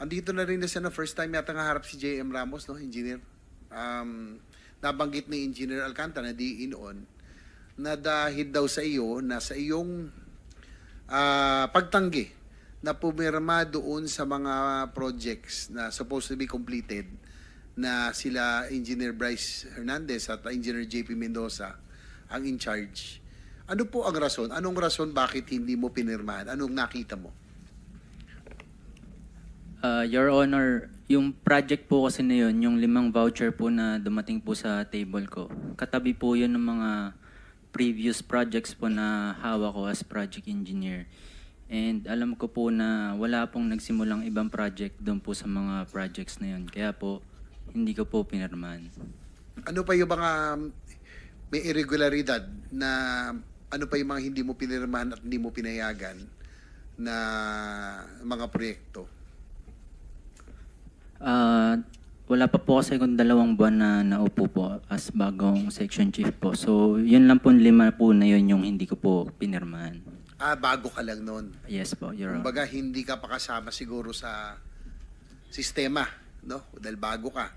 Andito na rin na siya na first time yata nga harap si J.M. Ramos, no, engineer. Nabanggit ni Engineer Alcantara na di inoon na dahil daw sa iyo na sa iyong pagtanggi na pumirma doon sa mga projects na supposed to be completed na sila Engineer Bryce Hernandez at Engineer JP Mendoza ang in charge. Ano po ang rason? Anong rason bakit hindi mo pinirmahan? Anong nakita mo? Your Honor, yung project po kasi na yun, yung 5 voucher po na dumating po sa table ko, katabi po yun ng mga previous projects po na hawak ko as project engineer. And alam ko po na wala pong nagsimulang ibang project doon po sa mga projects na yun. Kaya po, hindi ko po pinirmahan. Ano pa yung mga may irregularidad na ano pa yung mga hindi mo pinirmahan at hindi mo pinayagan na mga proyekto? Wala pa po kasi kung 2 buwan na naupo po as bagong section chief po. So, yun lang po 5 po na yun yung hindi ko po pinirmahan. Bago ka lang noon. Yes po, Your Honor. Kumbaga, hindi ka pa kasama siguro sa sistema, no? Dahil bago ka.